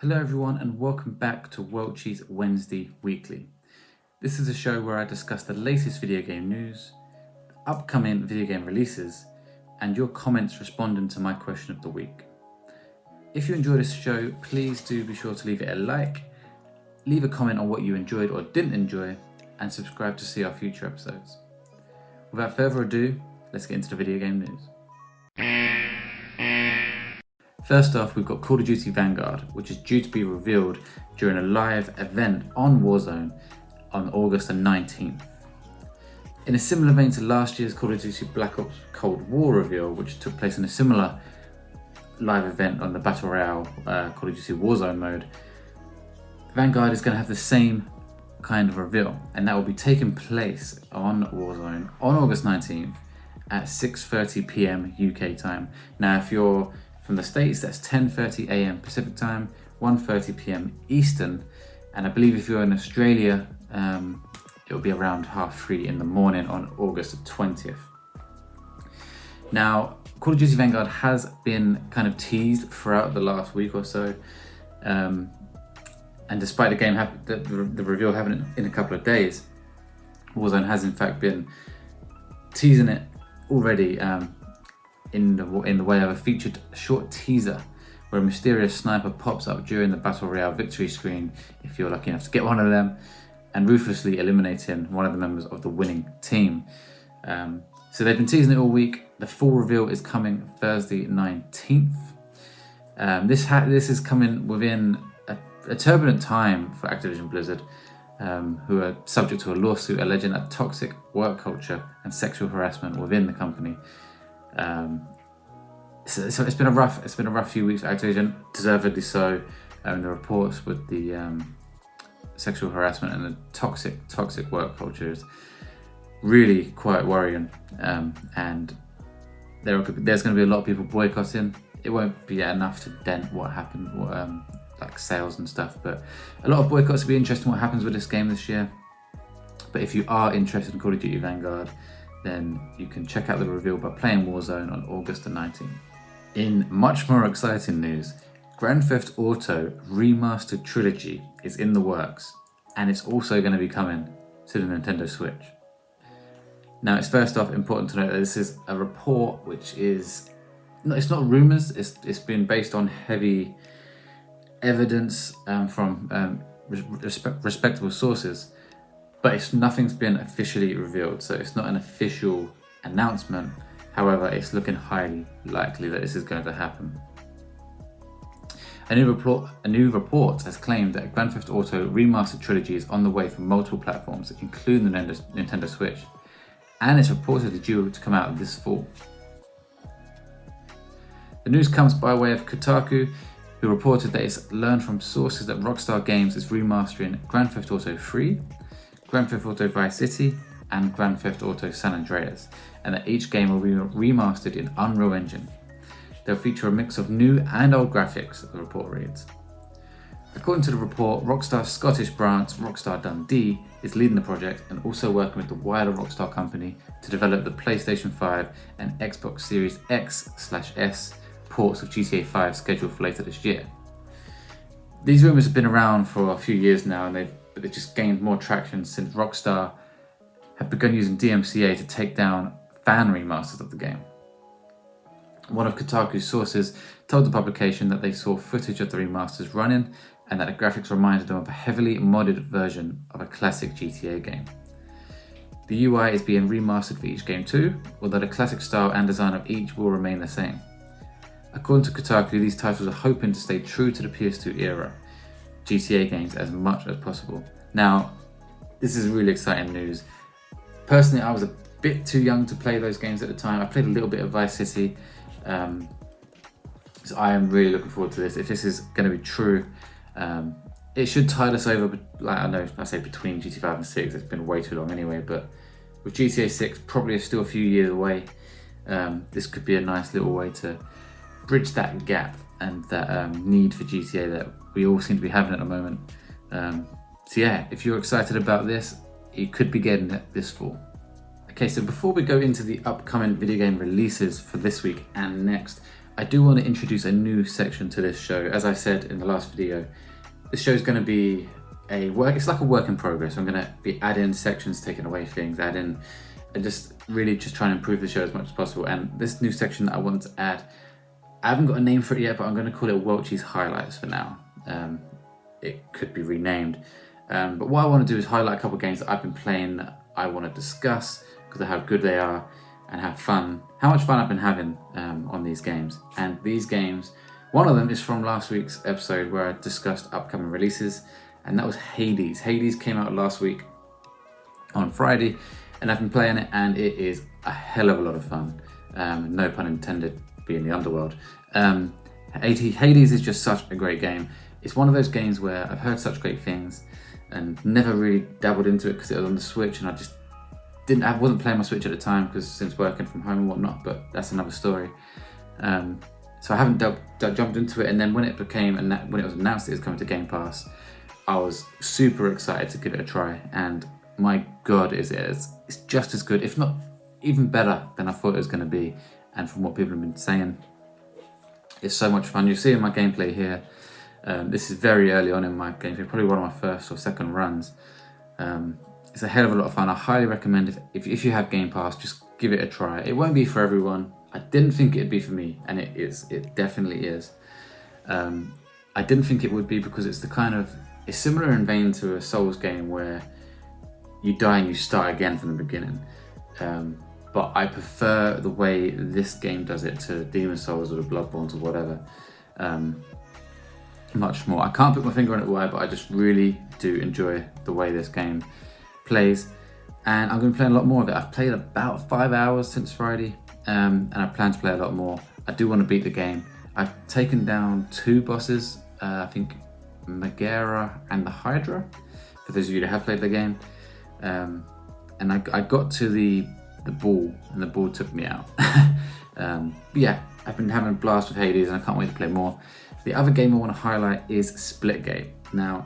Hello everyone and welcome back to Welchys Wednesday Weekly. This is a show where I discuss the latest video game news, upcoming video game releases, and your comments responding to my question of the week. If you enjoy this show, please do be sure to leave it a like, leave a comment on what you enjoyed or didn't enjoy, and subscribe to see our future episodes. Without further ado, let's get into the video game news. First off, we've got Call of Duty Vanguard, which is due to be revealed during a live event on Warzone on August the 19th. In a similar vein to last year's Call of Duty Black Ops Cold War reveal, which took place in a similar live event on the Battle Royale Call of Duty Warzone mode, Vanguard is going to have the same kind of reveal, and that will be taking place on Warzone on August 19th at 6:30 PM UK time. Now, if you're from the States, that's 10:30 AM Pacific time, 1:30 PM Eastern, and I believe if you're in Australia, it'll be around 3:30 in the morning on August the 20th. Now, Call of Duty Vanguard has been kind of teased throughout the last week or so, and despite the game the reveal happening in a couple of days, Warzone has in fact been teasing it already. In the way of a featured short teaser where a mysterious sniper pops up during the Battle Royale victory screen, if you're lucky enough to get one of them, and ruthlessly eliminating one of the members of the winning team. So they've been teasing it all week. The full reveal is coming Thursday 19th. This is coming within a turbulent time for Activision Blizzard, who are subject to a lawsuit alleging a toxic work culture and sexual harassment within the company. So it's been a rough few weeks for Activision, deservedly so. The reports with the sexual harassment and the toxic work culture is really quite worrying, and there's going to be a lot of people boycotting. It won't be enough to dent what happened, like sales and stuff, but a lot of boycotts will be interesting what happens with this game this year. But if you are interested in Call of Duty Vanguard, then you can check out the reveal by playing Warzone on August the 19th. In much more exciting news, Grand Theft Auto Remastered Trilogy is in the works, and it's also going to be coming to the Nintendo Switch. Now, it's first off important to note that this is a report which is, it's not rumours, it's been based on heavy evidence from respectable sources. But nothing's been officially revealed, so it's not an official announcement. However, it's looking highly likely that this is going to happen. A new report has claimed that Grand Theft Auto Remastered Trilogy is on the way for multiple platforms, including the Nintendo Switch, and it's reportedly due to come out this fall. The news comes by way of Kotaku, who reported that it's learned from sources that Rockstar Games is remastering Grand Theft Auto 3, Grand Theft Auto Vice City, and Grand Theft Auto San Andreas, and that each game will be remastered in Unreal Engine. They'll feature a mix of new and old graphics, the report reads. According to the report, Rockstar's Scottish branch, Rockstar Dundee, is leading the project and also working with the wider Rockstar company to develop the PlayStation 5 and Xbox Series X/S ports of GTA 5 scheduled for later this year. These rumours have been around for a few years now, and they've just gained more traction since Rockstar have begun using DMCA to take down fan remasters of the game. One of Kotaku's sources told the publication that they saw footage of the remasters running and that the graphics reminded them of a heavily modded version of a classic GTA game. The UI is being remastered for each game too, although the classic style and design of each will remain the same. According to Kotaku, these titles are hoping to stay true to the PS2 era GTA games as much as possible. Now, this is really exciting news. Personally, I was a bit too young to play those games at the time. I played a little bit of Vice City, so I am really looking forward to this. If this is going to be true, it should tide us over, like I say between GTA 5 and 6, it's been way too long anyway, but with GTA 6 probably still a few years away, this could be a nice little way to bridge that gap and that need for GTA that we all seem to be having at the moment. So yeah, if you're excited about this, you could be getting it this fall. Okay, so before we go into the upcoming video game releases for this week and next, I do want to introduce a new section to this show. As I said in the last video, this show is going to be it's like a work in progress. I'm going to be adding sections, taking away things, and just really just trying to improve the show as much as possible. And this new section that I want to add, I haven't got a name for it yet, but I'm going to call it Welchys Highlights for now. It could be renamed. But what I want to do is highlight a couple of games that I've been playing that I want to discuss because of how good they are and how much fun I've been having on these games. And these games, one of them is from last week's episode where I discussed upcoming releases, and that was Hades. Hades came out last week on Friday, and I've been playing it, and it is a hell of a lot of fun. No pun intended, being the underworld. Hades is just such a great game. It's one of those games where I've heard such great things and never really dabbled into it because it was on the Switch, and I wasn't playing my Switch at the time because since working from home and whatnot, but that's another story. So I haven't jumped into it, and then when it was announced it was coming to Game Pass, I was super excited to give it a try, and my God, it's just as good, if not even better than I thought it was going to be, and from what people have been saying. It's so much fun. You're seeing my gameplay here. This is very early on in my gameplay, probably one of my first or second runs. It's a hell of a lot of fun. I highly recommend if you have Game Pass, just give it a try. It won't be for everyone. I didn't think it'd be for me, and it is. It definitely is. I didn't think it would be because it's similar in vein to a Souls game where you die and you start again from the beginning. But I prefer the way this game does it to Demon Souls or the Bloodborns or whatever. Much more. I can't put my finger on it why, but I just really do enjoy the way this game plays, and I'm going to be playing a lot more of it. I've played about 5 hours since Friday, and I plan to play a lot more. I do want to beat the game. I've taken down 2 bosses, I think Megara and the Hydra, for those of you that have played the game, and I got to the ball, and the ball took me out. But yeah, I've been having a blast with Hades, and I can't wait to play more. The other game I want to highlight is Splitgate. Now,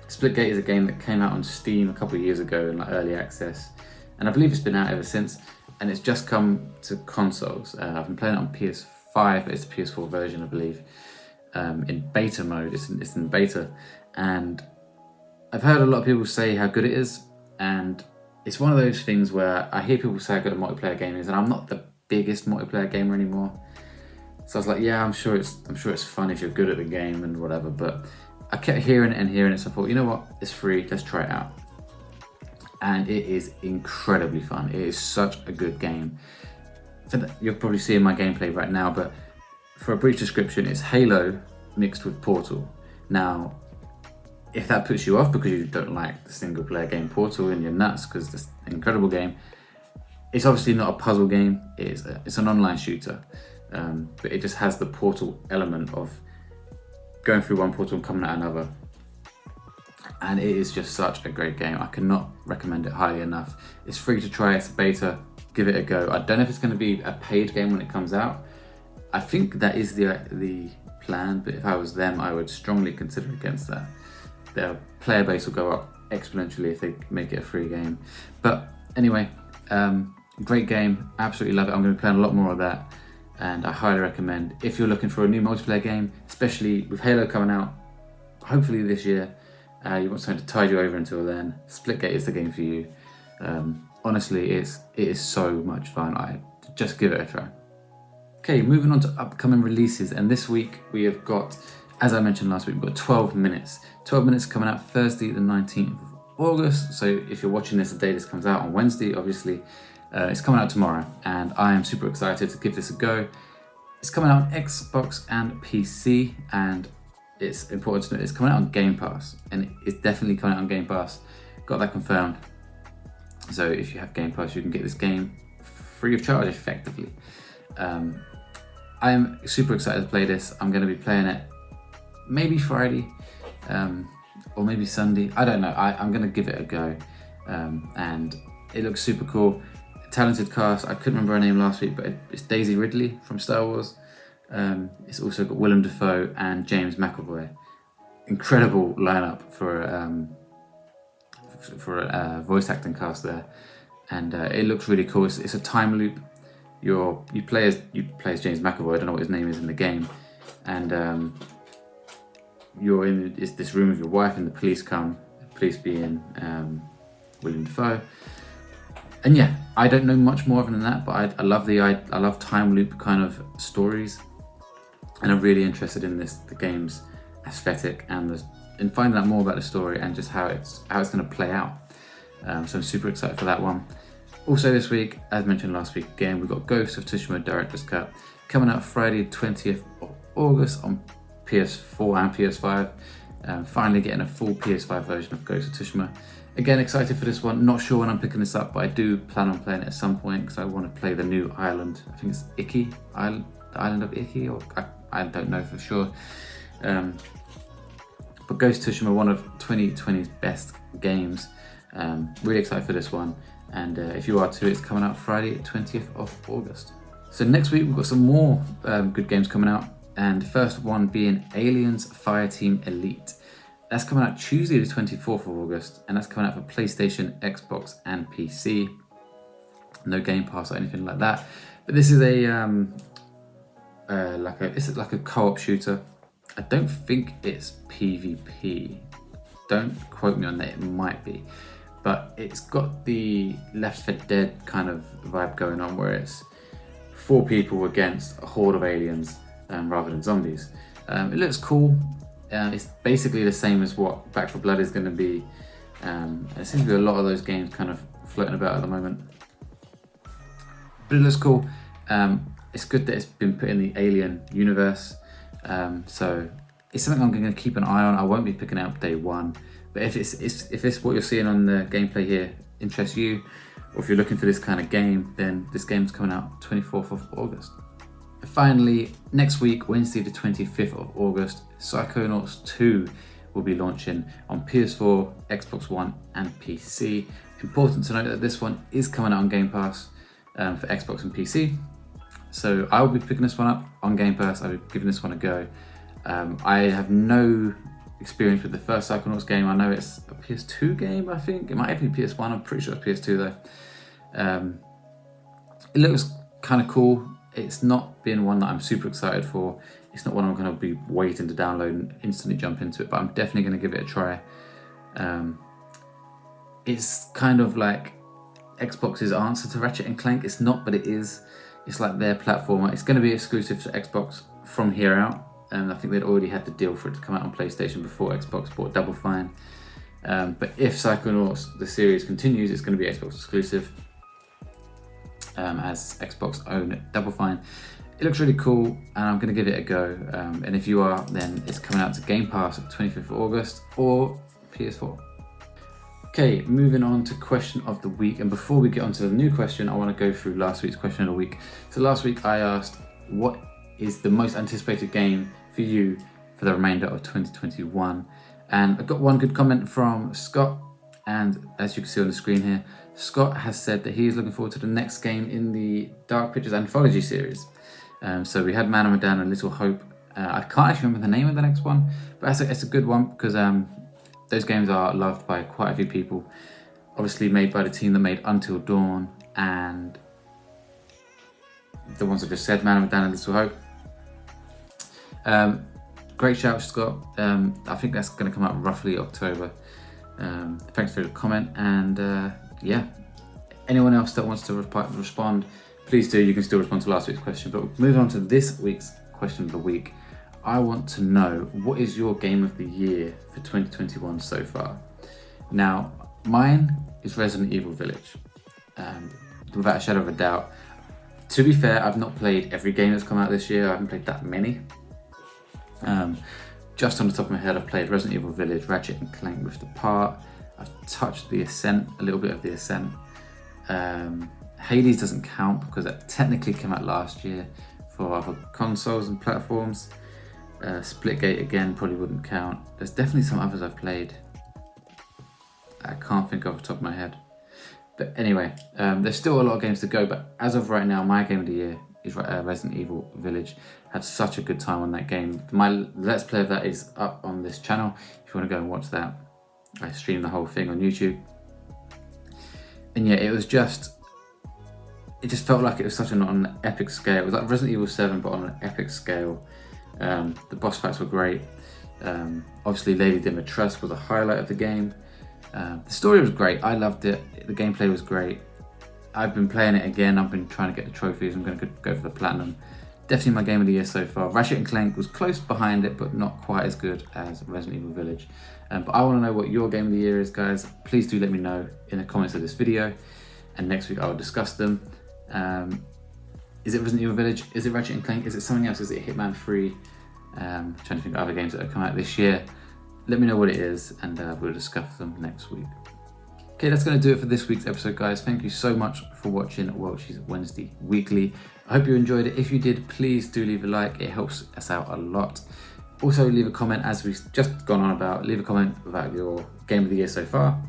Splitgate is a game that came out on Steam a couple of years ago in early access, and I believe it's been out ever since, and it's just come to consoles. I've been playing it on PS5, but it's the PS4 version, I believe, in beta mode. It's in beta, and I've heard a lot of people say how good it is, and it's one of those things where I hear people say how good a multiplayer game is, and I'm not the biggest multiplayer gamer anymore. So I was like, yeah, I'm sure it's fun if you're good at the game and whatever, but I kept hearing it, so I thought, you know what, it's free, let's try it out. And it is incredibly fun. It is such a good game. You're probably seeing my gameplay right now, but for a brief description, it's Halo mixed with Portal. Now, if that puts you off because you don't like the single player game Portal and you're nuts because it's an incredible game, it's obviously not a puzzle game, it's an online shooter. But it just has the Portal element of going through one portal and coming out another, and it is just such a great game. I cannot recommend it highly enough. It's free to try, it's a beta, give it a go. I don't know if it's going to be a paid game when it comes out. I think that is the plan, but if I was them, I would strongly consider against that. Their player base will go up exponentially if they make it a free game. But anyway, great game, absolutely love it. I'm going to be playing a lot more of that, and I highly recommend if you're looking for a new multiplayer game, especially with Halo coming out hopefully this year. You want something to tide you over until then, Splitgate is the game for you. Honestly, it is so much fun. Just give it a try. Okay, moving on to upcoming releases, and this week we have got, as I mentioned last week, we've got 12 Minutes. 12 Minutes coming out Thursday the 19th of August, so if you're watching this the day this comes out on Wednesday, obviously, it's coming out tomorrow, and I am super excited to give this a go. It's coming out on Xbox and PC, and it's important to note it's coming out on Game Pass, and it's definitely coming out on Game Pass. Got that confirmed. So if you have Game Pass, you can get this game free of charge, effectively. I am super excited to play this. I'm going to be playing it maybe Friday, or maybe Sunday. I don't know. I'm going to give it a go, and it looks super cool. Talented cast. I couldn't remember her name last week, but it's Daisy Ridley from Star Wars. It's also got Willem Dafoe and James McAvoy. Incredible lineup for a voice acting cast there, and it looks really cool. It's a time loop you play as James McAvoy. I don't know what his name is in the game, and you're in this room with your wife, and the police come. The police being William Dafoe. And yeah, I don't know much more than that, but I love time loop kind of stories, and I'm really interested in the game's aesthetic and finding out more about the story and just how it's going to play out. So I'm super excited for that one. Also this week, as mentioned last week again, we've got Ghost of Tsushima Director's Cut coming out Friday 20th of August on PS4 and PS5. Finally getting a full PS5 version of Ghost of Tsushima. Again, excited for this one. Not sure when I'm picking this up, but I do plan on playing it at some point because I want to play the new island. I think it's Iki, the island of Iki, or I don't know for sure. But Ghost of Tsushima, one of 2020's best games. Really excited for this one. And if you are too, it's coming out Friday, 20th of August. So next week, we've got some more good games coming out. And the first one being Aliens Fireteam Elite. That's coming out Tuesday the 24th of August, and that's coming out for PlayStation, Xbox, and PC. No Game Pass or anything like that. But this is like a co-op shooter. I don't think it's PvP. Don't quote me on that. It might be, but it's got the Left 4 Dead kind of vibe going on, where it's 4 people against a horde of aliens rather than zombies. It looks cool. It's basically the same as what Back 4 Blood is going to be. There seems to be a lot of those games kind of floating about at the moment. But it looks cool. It's good that it's been put in the Alien universe. So it's something I'm going to keep an eye on. I won't be picking it up day one. But if it's what you're seeing on the gameplay here interests you, or if you're looking for this kind of game, then this game's coming out 24th of August. Finally, next week, Wednesday the 25th of August, Psychonauts 2 will be launching on PS4, Xbox One, and PC. Important to note that this one is coming out on Game Pass for Xbox and PC. So I will be picking this one up on Game Pass. I'll be giving this one a go. I have no experience with the first Psychonauts game. I know it's a PS2 game, I think. It might be PS1, I'm pretty sure it's PS2 though. It looks kind of cool. It's not been one that I'm super excited for. It's not one I'm going to be waiting to download and instantly jump into it, but I'm definitely going to give it a try. It's kind of like Xbox's answer to Ratchet and Clank. It's not, but it is. It's like their platformer. It's going to be exclusive to Xbox from here out. I think they'd already had the deal for it to come out on PlayStation before Xbox bought Double Fine. But if Psychonauts, the series continues, it's going to be Xbox exclusive. As Xbox own Double Fine. It looks really cool, and I'm going to give it a go. And if you are, then it's coming out to Game Pass on 25th of August or PS4. Okay, moving on to question of the week. And before we get on to the new question, I want to go through last week's question of the week. So last week I asked, what is the most anticipated game for you for the remainder of 2021? And I got one good comment from Scott. And as you can see on the screen here, Scott has said that he is looking forward to the next game in the Dark Pictures Anthology series. So we had Man of Medan and Little Hope. I can't actually remember the name of the next one, but it's a good one because those games are loved by quite a few people. Obviously made by the team that made Until Dawn and the ones I just said, Man of Medan and Little Hope. Great shout, Scott. I think that's going to come out roughly October. Thanks for the comment, and yeah, anyone else that wants to respond, please do. You can still respond to last week's question, but moving on to this week's question of the week, I want to know, what is your game of the year for 2021 so far? Now, mine is Resident Evil Village, without a shadow of a doubt. To be fair, I've not played every game that's come out this year. I haven't played that many. Just on the top of my head, I've played Resident Evil Village, Ratchet and Clank Rift Apart. I've touched The Ascent, a little bit of The Ascent. Hades doesn't count because that technically came out last year for other consoles and platforms. Splitgate again probably wouldn't count. There's definitely some others I've played I can't think of off the top of my head. But anyway, there's still a lot of games to go, but as of right now, my game of the year is Resident Evil Village. Had such a good time on that game. My Let's Play of that is up on this channel. If you want to go and watch that, I streamed the whole thing on YouTube. And yeah, it was just it just felt like it was such on an epic scale. It was like Resident Evil 7, but on an epic scale. The boss fights were great. Obviously, Lady Dimitrescu was a highlight of the game. The story was great. I loved it. The gameplay was great. I've been playing it again. I've been trying to get the trophies. I'm going to go for the platinum. Definitely my game of the year so far. Ratchet & Clank was close behind it, but not quite as good as Resident Evil Village. But I want to know what your game of the year is, guys. Please do let me know in the comments of this video. And next week I will discuss them. Is it Resident Evil Village? Is it Ratchet & Clank? Is it something else? Is it Hitman 3? Trying to think of other games that have come out this year. Let me know what it is, and we'll discuss them next week. Okay, that's going to do it for this week's episode, guys. Thank you so much for watching Welchys Wednesday Weekly. I hope you enjoyed it. If you did, please do leave a like. It helps us out a lot. Also, leave a comment, as we've just gone on about. Leave a comment about your game of the year so far.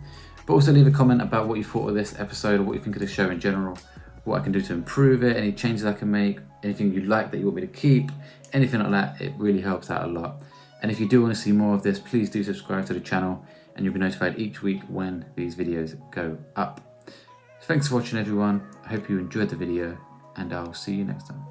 But also leave a comment about what you thought of this episode, or what you think of the show in general, what I can do to improve it, any changes I can make, anything you like that you want me to keep, anything like that. It really helps out a lot. And if you do want to see more of this, please do subscribe to the channel, and you'll be notified each week when these videos go up. Thanks for watching, everyone. I hope you enjoyed the video, and I'll see you next time.